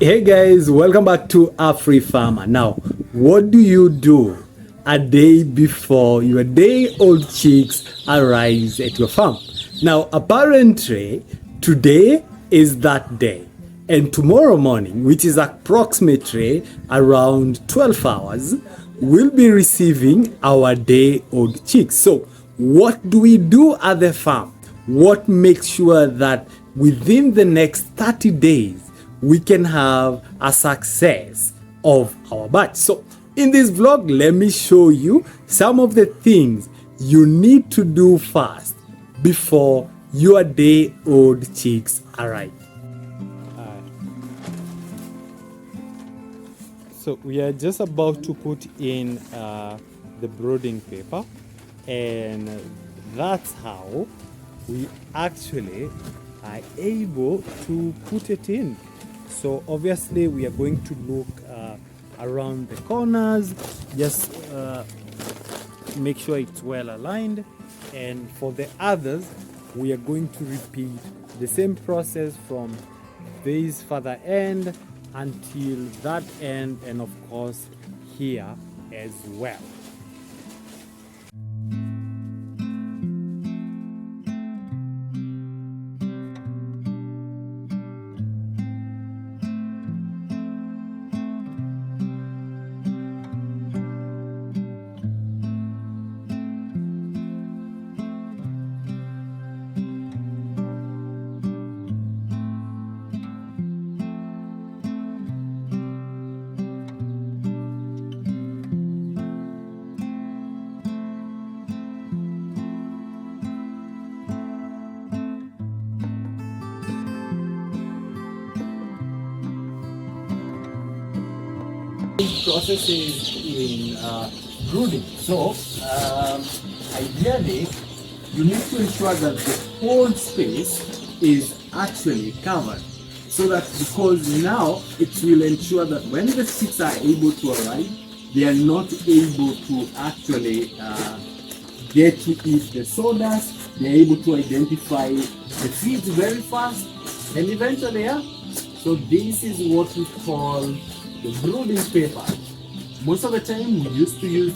Hey guys, welcome back to Afrifama. Now, what do you do a day before your day-old chicks arrives at your farm? Now, apparently, today is that day, and tomorrow morning, which is approximately around 12 hours, we'll be receiving our day-old chicks. So, what do we do at the farm? What makes sure that within the next 30 days, we can have a success of our batch? So in this vlog, let me show you some of the things you need to do first before your day-old chicks arrive. So we are just about to put in the brooding paper, and that's how we actually are able to put it in. So obviously we are going to look around the corners, just make sure it's well aligned, and for the others we are going to repeat the same process from this further end until that end, and of course here as well. Processes in brooding. So ideally you need to ensure that the whole space is actually covered, so that, because now it will ensure that when the chicks are able to arrive, they are not able to actually get to eat the sawdust. They are able to identify the feeds very fast, and eventually, so this is what we call the brooding paper. Most of the time we used to use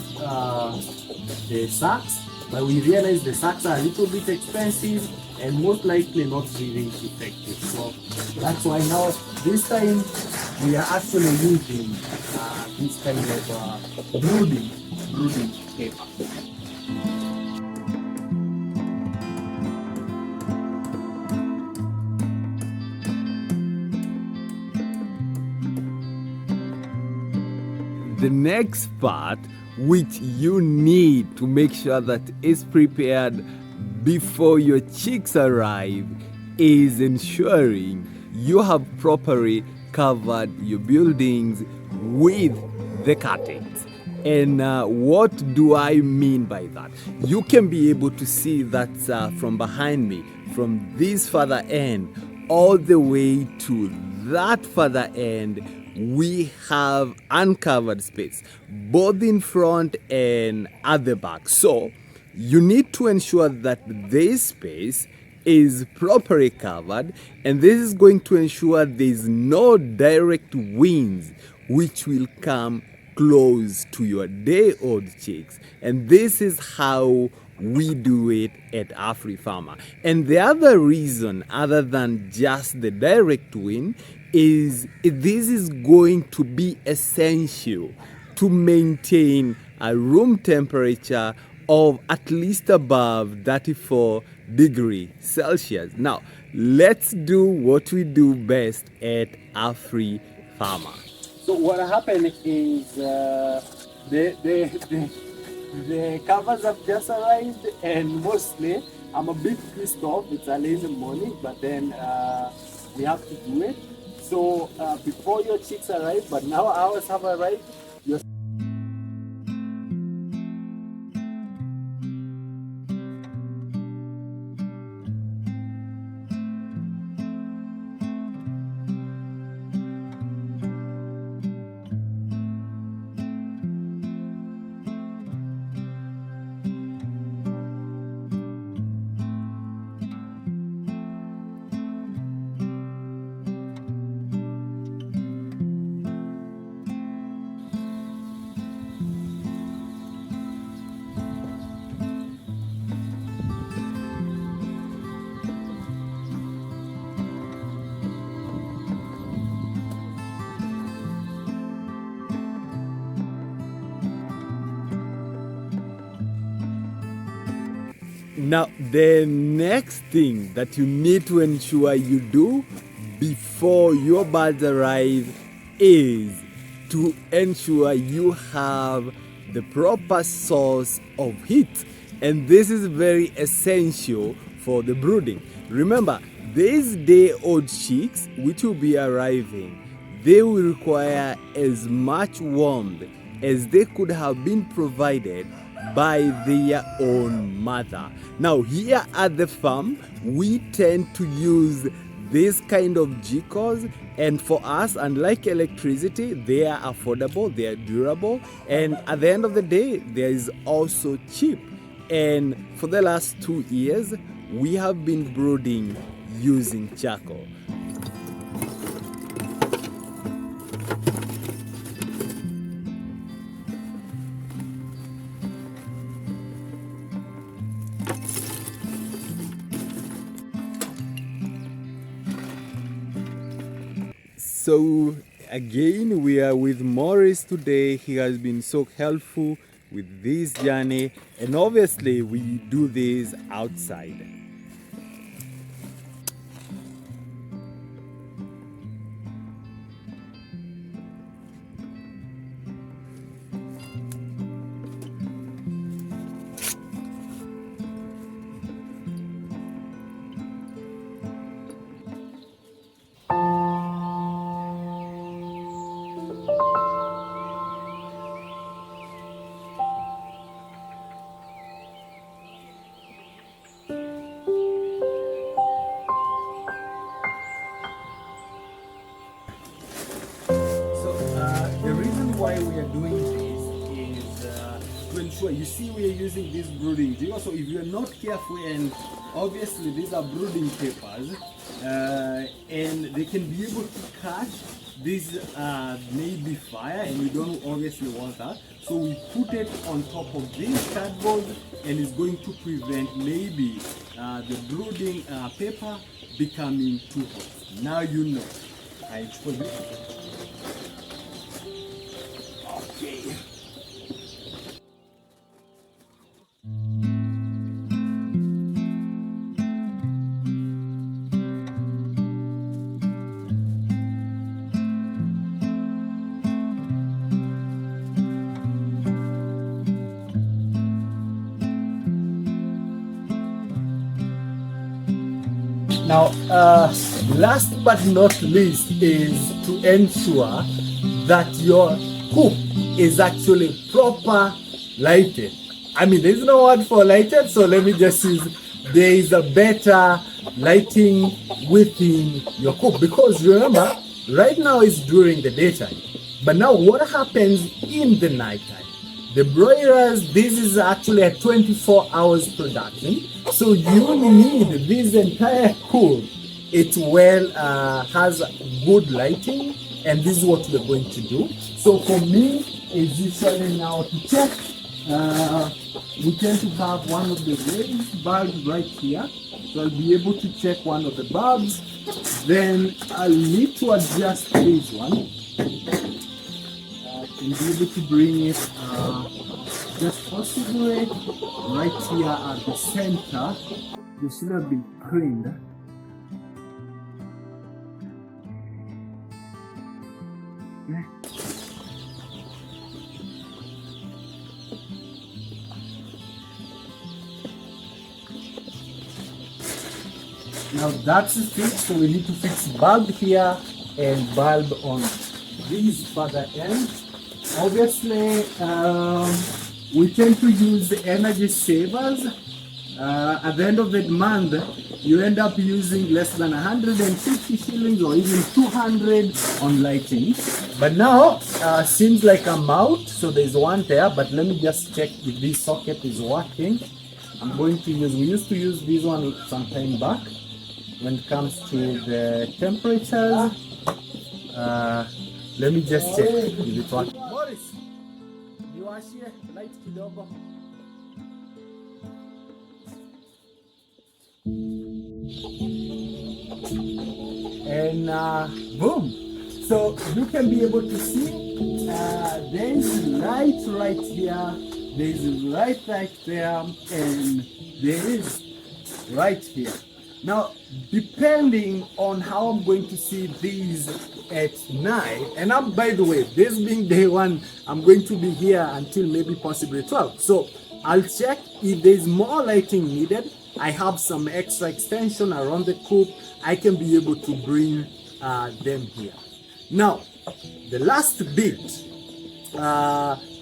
the sacks, but we realized the sacks are a little bit expensive and most likely not really effective. So that's why now this time we are actually using this kind of brooding paper. The next part, which you need to make sure that is prepared before your chicks arrive, is ensuring you have properly covered your buildings with the curtains. And what do I mean by that? You can be able to see that from behind me, from this further end all the way to that further end, we have uncovered space both in front and at the back. So you need to ensure that this space is properly covered, and this is going to ensure there is no direct winds which will come close to your day-old chicks. And this is how we do it at Afrifama. And the other reason, other than just the direct wind, is this is going to be essential to maintain a room temperature of at least above 34 degrees Celsius. Now, let's do what we do best at Afrifama. So what happened is the covers have just arrived, and mostly I'm a bit pissed off. It's a lazy morning, but then we have to do it. So before your chicks arrive, but now ours have arrived. Now, the next thing that you need to ensure you do before your birds arrive is to ensure you have the proper source of heat. And this is very essential for the brooding. Remember, these day-old chicks which will be arriving, they will require as much warmth as they could have been provided by their own mother. Now, here at the farm, we tend to use this kind of G-cores, and for us, unlike electricity, they are affordable, they are durable, and at the end of the day, there is also cheap. And for the last 2 years, we have been brooding using charcoal. So again, we are with Morris today. He has been so helpful with this journey, and obviously we do this outside. Why we are doing this is to ensure, you see, we are using this brooding jigger. So if you are not careful, and obviously these are brooding papers, and they can be able to catch this maybe fire, and we don't obviously want that. So we put it on top of this cardboard, and it's going to prevent maybe the brooding paper becoming too hot. Now you know. Okay. Now, last but not least is to ensure that your coop is actually proper lighted. I mean, there's no word for lighted, so let me just use, there is a better lighting within your coop, because remember, right now it's during the daytime, but now what happens in the nighttime? The broilers, this is actually a 24 hours production, so you need this entire coop. It has good lighting, and this is what we're going to do. So for me, is usually now to check, we tend to have one of the raised bulbs right here, so I'll be able to check one of the bulbs. Then I'll need to adjust this one, and be able to bring it just possibly right here at the center. This should have been cleaned. Now that's fixed, so we need to fix bulb here and bulb on this further end. Obviously, we tend to use the energy savers. At the end of the month, you end up using less than 150 shillings or even 200 on lighting. But now, seems like I'm out, so there's one there, but let me just check if this socket is working. I'm going to use, we used to use this one some time back. When it comes to the temperatures, let me just check if it works. Morris, niwashie light kidogo. And boom! So you can be able to see there is light right here There's right there, and there is right here. Now, depending on how I'm going to see these at night, and by the way, this being day one, I'm going to be here until maybe possibly 12. So I'll check if there's more lighting needed. I have some extra extension around the coop. I can be able to bring them here. Now, the last bit,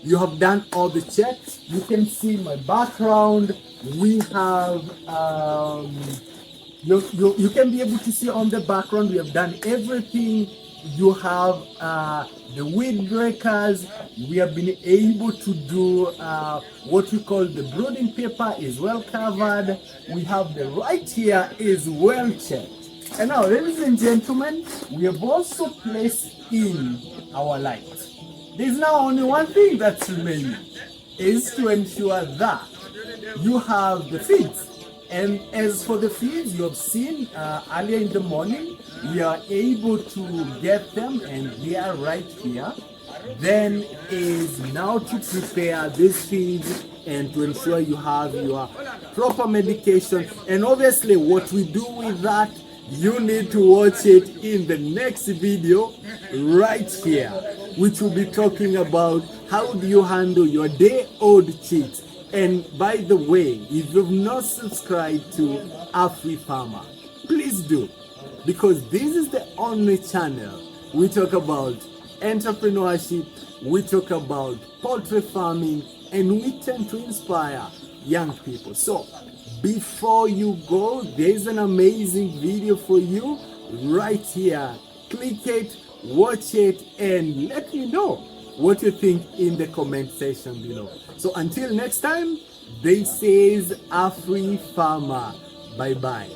you have done all the checks. You can see my background. We have, you can be able to see on the background, we have done everything. You have the weed breakers. We have been able to do what we call the brooding paper is well covered. We have the right here is well checked. And now, ladies and gentlemen, we have also placed in our light. There's now only one thing that's remaining, is to ensure that you have the feeds. And as for the feeds, you have seen earlier in the morning, we are able to get them, and they are right here. Then is now to prepare these feeds and to ensure you have your proper medication. And obviously what we do with that, you need to watch it in the next video right here, which will be talking about how do you handle your day-old chicks. And by the way, if you've not subscribed to Afrifama, please do, because this is the only channel we talk about entrepreneurship, we talk about poultry farming, and we tend to inspire young people. So before you go, there's an amazing video for you right here. Click it, watch it, and let me know what you think in the comment section below. So until next time, this is Afrifama. Bye bye.